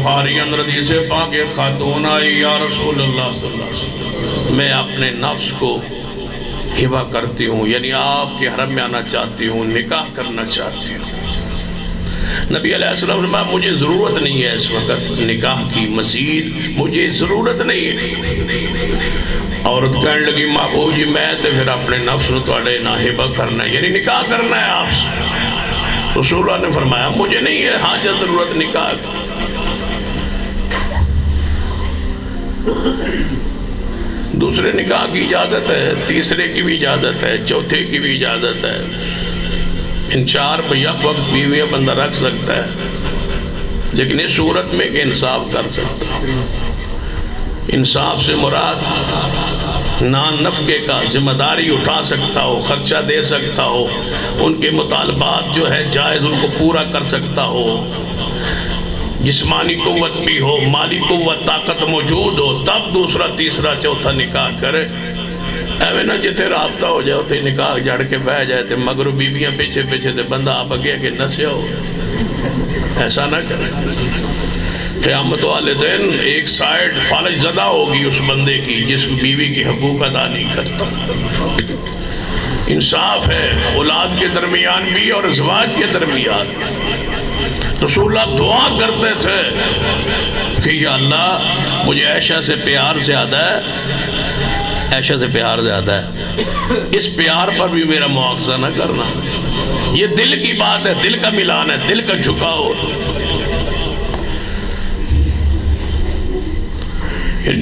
بخاری اندر حدیث پاک خاتون آئی یا رسول اللہ صلی اللہ علیہ وسلم میں اپنے نفس کو ہبہ کرتی ہوں، یعنی آپ کے حرم میں آنا چاہتی ہوں، نکاح کرنا چاہتی ہوں۔ نبی علیہ السلام نے کہا مجھے ضرورت نہیں ہے اس وقت نکاح کی، مزید مجھے ضرورت نہیں ہے۔ عورت کہنے لگی محبوب جی میں تو پھر اپنے نفس نو تواڈے نال ہبہ کرنا ہے، یعنی نکاح کرنا ہے آپ سے۔ رسول اللہ نے فرمایا مجھے نہیں ہے حاجت ضرورت نکاح کی۔ دوسرے نکاح کی اجازت ہے، تیسرے کی بھی اجازت ہے، چوتھے کی بھی اجازت ہے۔ ان چار پہ یک وقت بیویاں بندہ رکھ سکتا ہے، لیکن اس صورت میں کہ انصاف کر سکتا ہے۔ انصاف سے مراد نان نفقے کا ذمہ داری اٹھا سکتا ہو، خرچہ دے سکتا ہو، ان کے مطالبات جو ہے جائز ان کو پورا کر سکتا ہو، جسمانی قوت بھی ہو، مالی قوت طاقت موجود ہو، تب دوسرا تیسرا چوتھا نکاح کرے۔ ایویں نہ جتے رابطہ ہو جائے تے نکاح جڑ کے بہ جائے تے مگر بیویاں پیچھے پیچھے تے بندہ آپ اگے کہ نسیا ہو، ایسا نہ کرے۔ قیامت والے دن ایک سائیڈ فالج زدہ ہوگی اس بندے کی جس بیوی کی حقوق ادا نہیں کرتا۔ انصاف ہے اولاد کے درمیان بھی اور ازواج کے درمیان۔ رسول اللہ دعا کرتے تھے کہ یا اللہ مجھے عائشہ سے پیار زیادہ ہے، عائشہ سے پیار زیادہ ہے، اس پیار پر بھی میرا مواخذہ نہ کرنا۔ یہ دل کی بات ہے، دل کا ملان ہے، دل کا جھکاؤ۔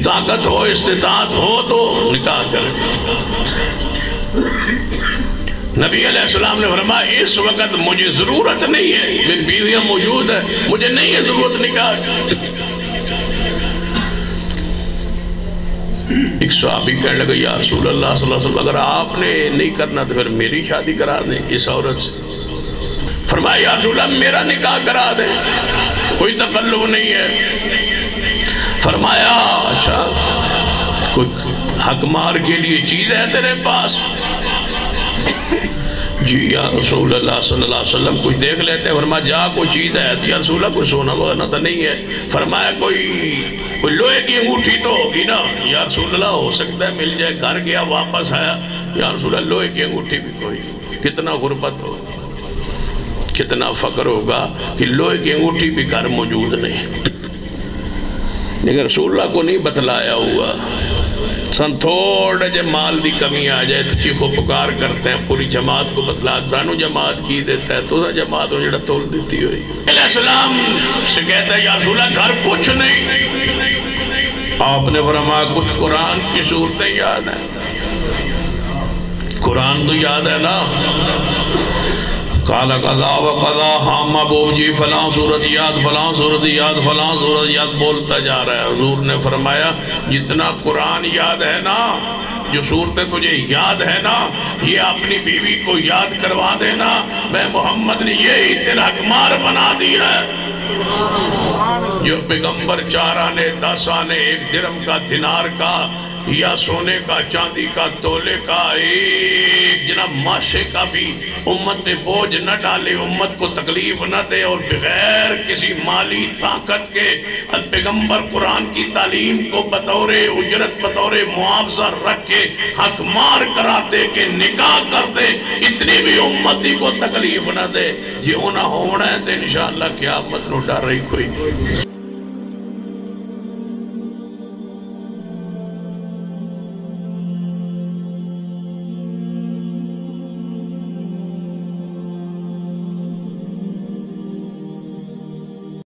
طاقت ہو استطاعت ہو تو نکاح کریں۔ نبی علیہ السلام نے فرمایا اس وقت مجھے ضرورت نہیں ہے، میری بیویاں موجود ہے، مجھے نہیں ہے ضرورت نکاح کی۔ ایک صحابی کہنے لگا یا رسول اللہ صلی اللہ علیہ وسلم اگر آپ نے نہیں کرنا تو پھر میری شادی کرا دیں اس عورت سے۔ فرمایا یا رسول اللہ میرا نکاح کرا دیں، کوئی تکلف نہیں ہے۔ فرمایا اچھا کوئی حق مار کے لیے چیز ہے تیرے پاس؟ جی یا رسول اللہ صلی اللہ علیہ وسلم کچھ دیکھ لیتے ہیں۔ فرمایا جا کوئی چیز ہے؟ یا رسول اللہ کوئی سونا وغیرہ تو نہیں ہے؟ فرمایا کوئی لوہے کی انگوٹھی تو ہوگی نا؟ یا رسول اللہ ہو سکتا ہے مل جائے۔ گھر گیا واپس آیا، یا رسول اللہ لوہے کی انگوٹھی بھی کوئی، کتنا غربت ہوگی، کتنا فقر ہوگا کہ لوہے کی انگوٹھی بھی گھر موجود نہیں۔ لیکن رسول اللہ کو نہیں بتلایا ہوا، سن تھوڑے جے مال دی کمی آ جائے تو چیخو پکار کرتے ہیں، پوری جماعت کو بتلا، سانو جماعت کی دیتا ہے تو سا جماعت ہوں جڑا تول دیتی ہوئی۔ علیہ السلام سے کہتا ہے یا رسول اللہ گھر کچھ نہیں۔ آپ نے فرمایا کچھ قرآن کی صورتیں یاد ہیں؟ قرآن تو یاد ہے نا؟ قال قضا و قضا، ہاں محبوب جی فلاں صورت یاد، فلاں صورت یاد، فلاں صورت یاد بولتا جا رہا ہے۔ حضور نے فرمایا جتنا قرآن یاد ہے نا، جو صورتیں تجھے یاد ہے نا، یہ اپنی بیوی کو یاد کروا دینا، میں محمد نے یہی تیرا حکمار بنا دیا ہے۔ جو پیغمبر 4 آنے 10 آنے 1 درہم کا دینار کا یا سونے کا چاندی کا تولے کا ایک جناب ماشے کا بھی امت پہ بوجھ نہ ڈالے، امت کو تکلیف نہ دے، اور بغیر کسی مالی طاقت کے پیغمبر قرآن کی تعلیم کو بطور اجرت بطور معاوضہ رکھ کے حق مار کرا دے کہ نکاح کر دے، اتنی بھی امتی کو تکلیف نہ دے۔ یہ ہونا ہونا ہے تو انشاءاللہ قیامت نو ڈر رہی کوئی نہیں۔